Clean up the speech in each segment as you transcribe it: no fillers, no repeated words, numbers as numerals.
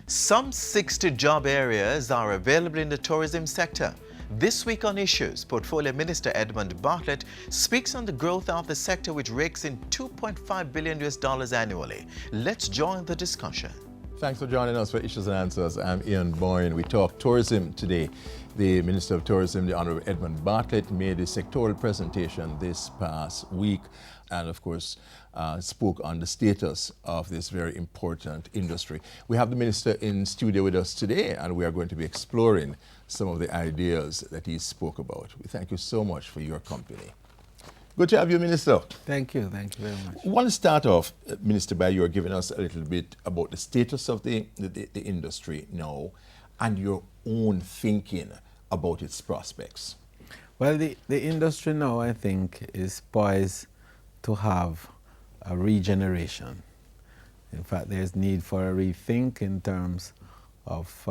Some 60 job areas are available in the tourism sector. This week on Issues, Portfolio Minister Edmund Bartlett speaks on the growth of the sector, which rakes in $2.5 billion annually. Let's join the discussion. Thanks for joining us for Issues and Answers. I'm Ian Boyne. We talk tourism today. The Minister of Tourism, the Honorable Edmund Bartlett, made a sectoral presentation this past week and, of course, spoke on the status of this very important industry. We have the Minister in studio with us today, and we are going to be exploring some of the ideas that he spoke about. We thank you so much for your company. Good to have you, Minister. Thank you very much. I want to start off, Minister, by your giving us a little bit about the status of the industry now and your own thinking about its prospects. Well, the industry now, I think, is poised to have a regeneration. In fact, there's need for a rethink in terms of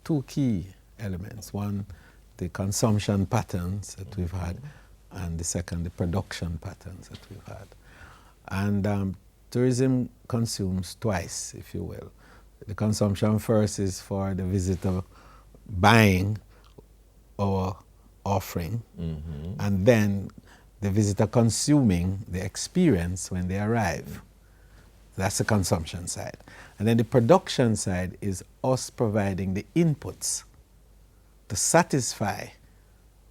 two key elements. One, the consumption patterns that we've had, and the second, the production patterns that we've had. And tourism consumes twice, if you will. The consumption first is for the visitor buying our offering, and then the visitor consuming the experience when they arrive. That's the consumption side. And then the production side is us providing the inputs to satisfy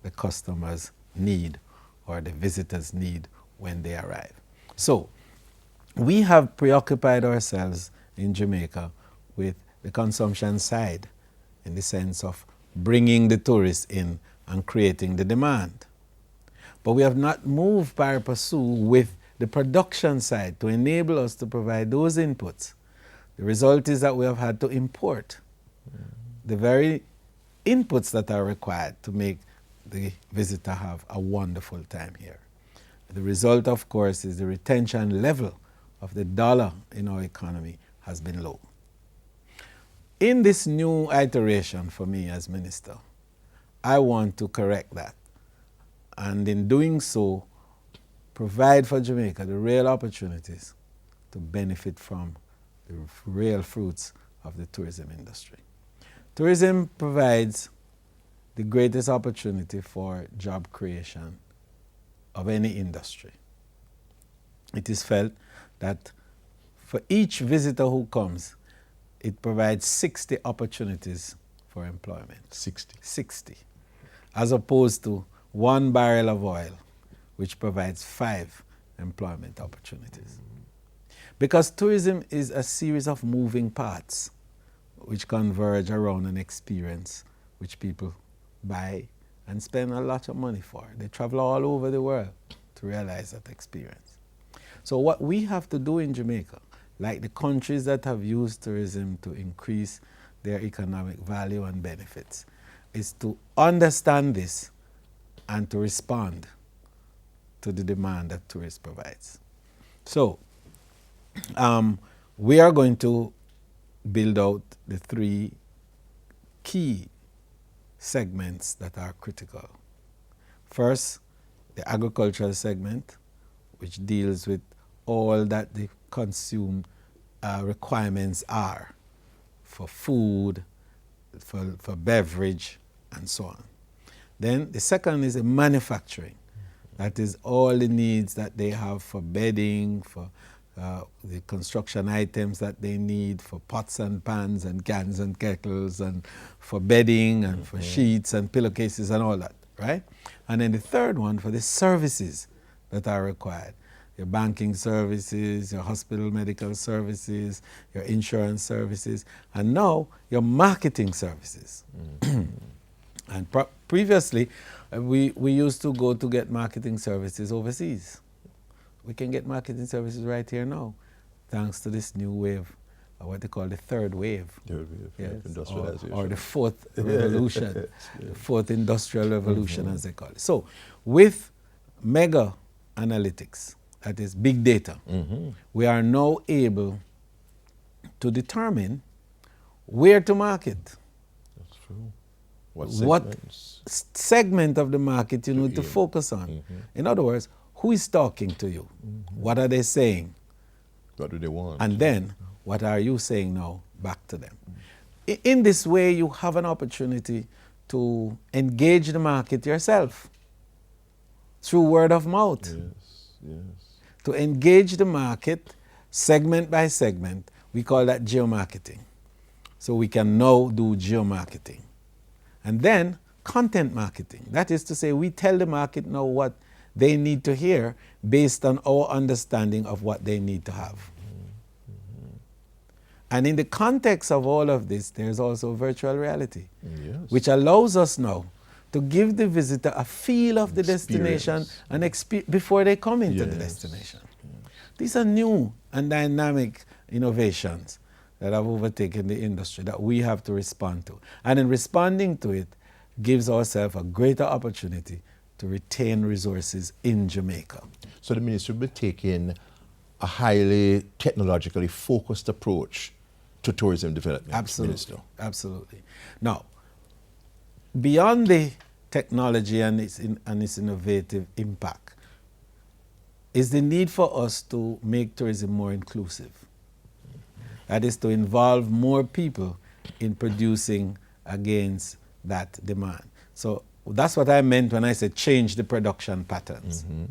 the customer's need or the visitor's need when they arrive. So we have preoccupied ourselves in Jamaica with the consumption side in the sense of bringing the tourists in and creating the demand. But we have not moved pari passu with the production side to enable us to provide those inputs. The result is that we have had to import the very inputs that are required to make the visitor have a wonderful time here. The result, of course, is the retention level of the dollar in our economy has been low. In this new iteration for me as minister, I want to correct that. And in doing so, provide for Jamaica the real opportunities to benefit from the real fruits of the tourism industry. Tourism provides the greatest opportunity for job creation of any industry. It is felt that for each visitor who comes, it provides 60 opportunities for employment. 60. As opposed to 1 barrel of oil, which provides 5 employment opportunities. Because tourism is a series of moving parts which converge around an experience which people buy and spend a lot of money for. They travel all over the world to realize that experience. So what we have to do in Jamaica, like the countries that have used tourism to increase their economic value and benefits, is to understand this and to respond to the demand that tourism provides. So we are going to build out the 3 key segments that are critical. First, the agricultural segment, which deals with all that the consumed requirements are for food, for beverage, and so on. Then the second is the manufacturing. That is all the needs that they have for bedding, for the construction items that they need, for pots and pans and cans and kettles, and for bedding and for sheets and pillowcases and all that, right? And then the third one for the services that are required. Your banking services, your hospital medical services, your insurance services, and now your marketing services. And previously, we used to go to get marketing services overseas. We can get marketing services right here now, thanks to this new wave, what they call the third wave. Yes, industrialization. or the fourth revolution, the fourth industrial revolution, as they call it. So with mega analytics, that is big data, we are now able to determine where to market. That's true. What segment of the market you need to focus on. In other words, who is talking to you? What are they saying? What do they want? And then, what are you saying now back to them? in this way, you have an opportunity to engage the market yourself through word of mouth. Yes, yes. To engage the market segment by segment. We call that geomarketing. So we can now do geomarketing. And then content marketing. That is to say, we tell the market now what they need to hear based on our understanding of what they need to have. Mm-hmm. And in the context of all of this, there's also virtual reality, Yes. which allows us now to give the visitor a feel of the destination and before they come into the destination. Yes. These are new and dynamic innovations that have overtaken the industry that we have to respond to. And in responding to it, gives ourselves a greater opportunity to retain resources in Jamaica. So the ministry will be taking a highly technologically focused approach to tourism development. Absolutely, Minister. absolutely. Now, beyond the technology and its innovative impact, is the need for us to make tourism more inclusive. That is to involve more people in producing against that demand. So that's what I meant when I said change the production patterns. Mm-hmm.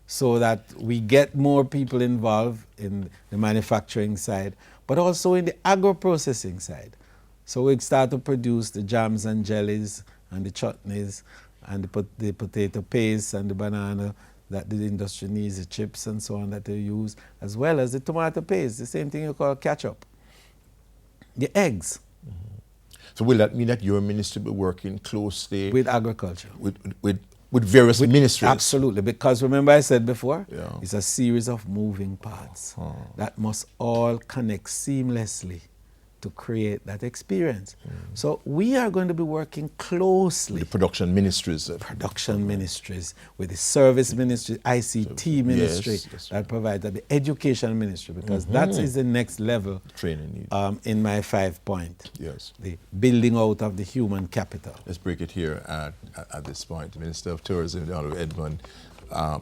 So that we get more people involved in the manufacturing side, but also in the agro-processing side. So we start to produce the jams and jellies and the chutneys and the potato paste and the banana that the industry needs, the chips and so on that they use, as well as the tomato paste, the same thing you call ketchup. The eggs. Mm-hmm. So will that mean that your ministry will be working closely with agriculture? With various ministries? Absolutely, because remember I said before, yeah. It's a series of moving parts that must all connect seamlessly to create that experience. So we are going to be working closely with the production ministries. Ministries, with the service ministry, ICT ministry, yes, that provides the education ministry, because that is the next level training in my 5-point. Yes. The building out of the human capital. Let's break it here at this point. The Minister of Tourism, the Honorable Edmund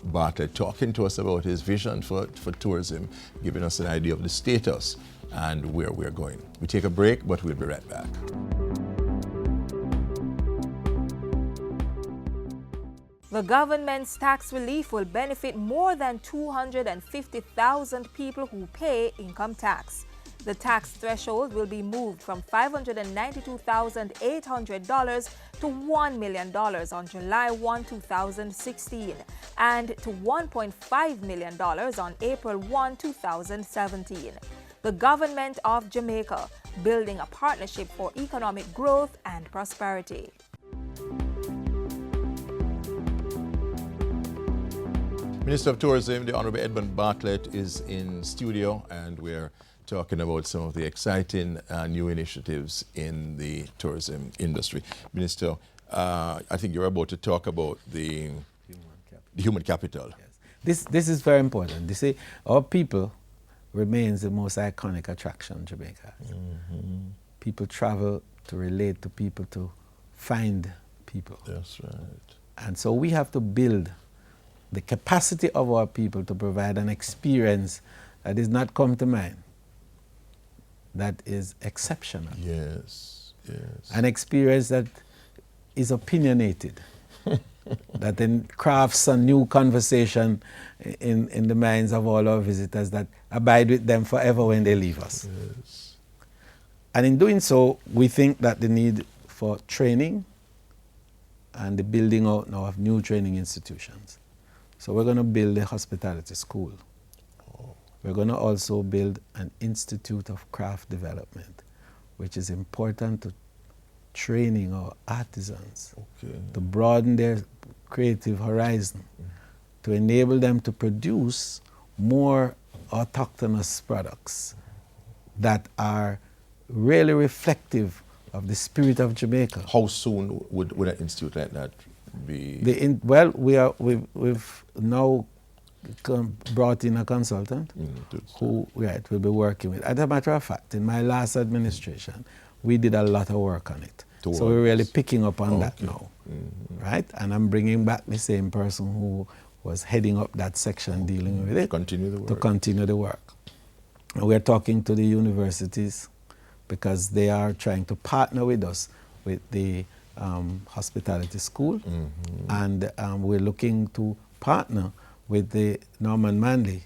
Bartlett, talking to us about his vision for tourism, giving us an idea of the status and where we're going. We take a break, but we'll be right back. The government's tax relief will benefit more than 250,000 people who pay income tax. The tax threshold will be moved from $592,800 to $1 million on July 1, 2016, and to $1.5 million on April 1, 2017. The government of Jamaica, building a partnership for economic growth and prosperity. Minister of Tourism, the Honorable Edmund Bartlett, is in studio, and we're talking about some of the exciting new initiatives in the tourism industry. Minister, I think you're about to talk about the human capital. Yes. This is very important. You see, our people remains the most iconic attraction Jamaica has. Mm-hmm. People travel to relate to people, to find people. That's right. And so we have to build the capacity of our people to provide an experience that is not come to mind, that is exceptional. Yes, yes. An experience that is opinionated, that then crafts a new conversation in the minds of all our visitors that abide with them forever when they leave us. Yes. And in doing so, we think that the need for training and the building out now of new training institutions. So we're going to build a hospitality school. We're going to also build an institute of craft development, which is important to training our artisans, to broaden their creative horizon, to enable them to produce more autochthonous products that are really reflective of the spirit of Jamaica. How soon would an institute like that be? We've now brought in a consultant who will be working with. As a matter of fact, in my last administration, we did a lot of work on it. So we're really picking up on that now, right? And I'm bringing back the same person who was heading up that section dealing with it. To continue the work. To continue the work. And we're talking to the universities, because they are trying to partner with us with the hospitality school, and we're looking to partner with the Edmund Manley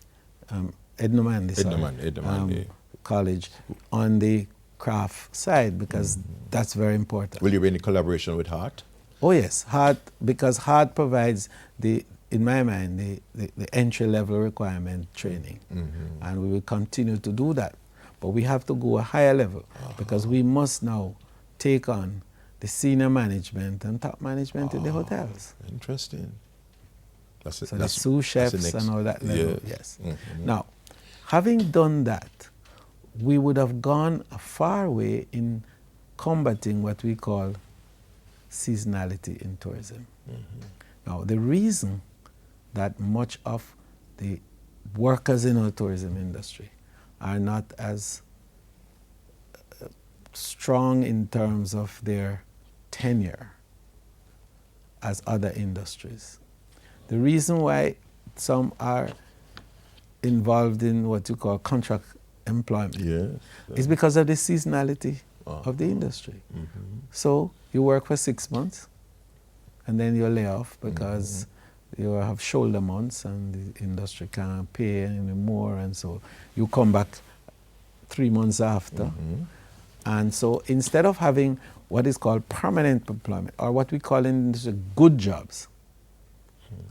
College on the craft side, because that's very important. Will you be in collaboration with Hart? Oh yes, Hart, because Hart provides in my mind, the entry-level requirement training. And we will continue to do that. But we have to go a higher level, because we must now take on the senior management and top management in the hotels. Interesting. So the sous chefs and all that level, yes. Now, having done that, we would have gone a far way in combating what we call seasonality in tourism. Now, the reason that much of the workers in our tourism industry are not as strong in terms of their tenure as other industries. The reason why some are involved in what you call contract employment is because of the seasonality of the industry. So you work for 6 months and then you lay off because you have shoulder months and the industry can't pay anymore, and so you come back 3 months after. And so instead of having what is called permanent employment, or what we call in industry good jobs,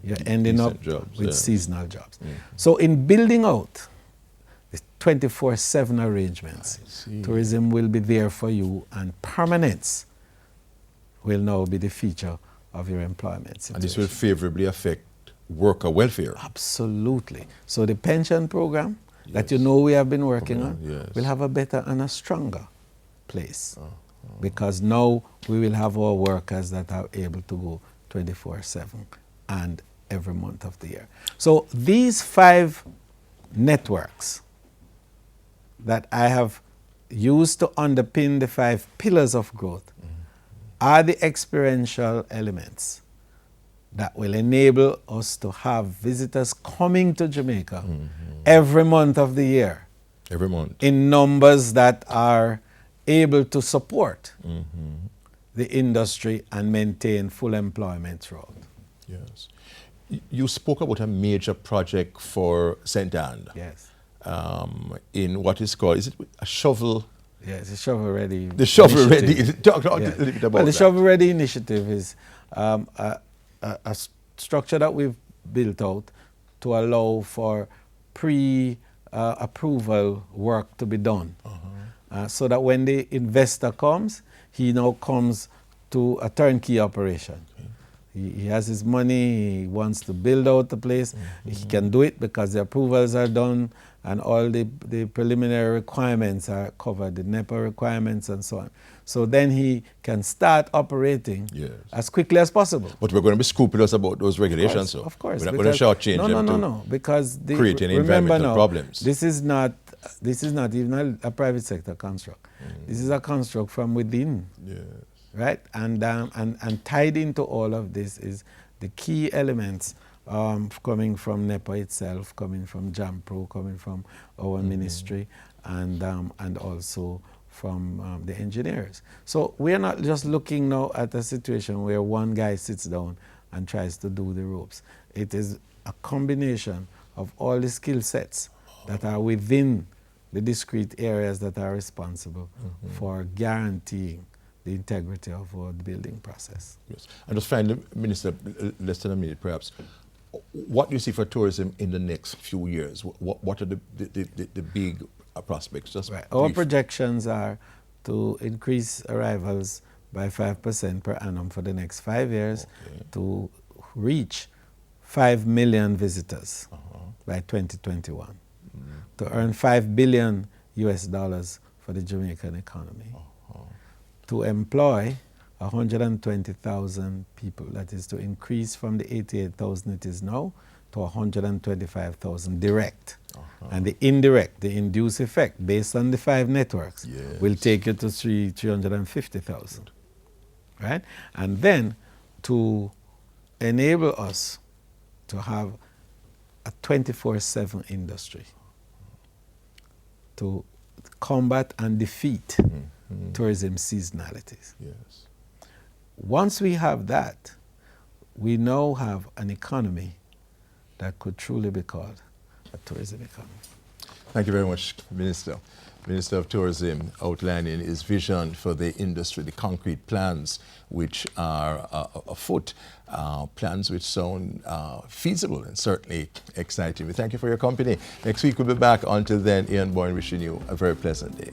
you're ending up with seasonal jobs. So in building out the 24/7 arrangements, tourism will be there for you, and permanence will now be the feature of your employment situation. And this will favorably affect worker welfare. Absolutely. So the pension program that you know we have been working on will have a better and a stronger place, because now we will have our workers that are able to go 24/7 and every month of the year. So these 5 networks that I have used to underpin the 5 pillars of growth are the experiential elements that will enable us to have visitors coming to Jamaica every month of the year. Every month. In numbers that are able to support the industry and maintain full employment throughout. Yes. You spoke about a major project for St. Anne. Yes. In what is called, is it a shovel? Yes, the Shovel Ready. The Shovel Ready. Talk a little bit about Well, the that. Shovel Ready initiative is a structure that we've built out to allow for pre-approval work to be done. So that when the investor comes, he now comes to a turnkey operation. He has his money, he wants to build out the place. He can do it because the approvals are done and all the preliminary requirements are covered, the NEPA requirements and so on. So then he can start operating as quickly as possible. But we're going to be scrupulous about those regulations. Of course. We're not going to shortchange them No. Because create any environmental problems. This is not even a private sector construct. This is a construct from within. Right? And tied into all of this is the key elements coming from NEPA itself, coming from JAMPRO, coming from our ministry, and also from the engineers. So we're not just looking now at a situation where one guy sits down and tries to do the ropes. It is a combination of all the skill sets that are within the discrete areas that are responsible for guaranteeing the integrity of our building process. Yes. And just finally, Minister, less than a minute perhaps, what do you see for tourism in the next few years? What are the big prospects? Just right. Our projections are to increase arrivals by 5% per annum for the next 5 years to reach 5 million visitors by 2021, to earn $5 billion for the Jamaican economy, to employ 120,000 people. That is to increase from the 88,000 it is now to 125,000 direct. And the indirect, the induced effect, based on the 5 networks, will take you to 350,000. Right? And then to enable us to have a 24/7 industry, to combat and defeat tourism seasonalities. Yes. Once we have that, we now have an economy that could truly be called a tourism economy. Thank you very much, Minister. Minister of Tourism outlining his vision for the industry, the concrete plans which are afoot, plans which sound feasible and certainly exciting. We thank you for your company. Next week we'll be back. Until then, Ian Boyne wishing you a very pleasant day.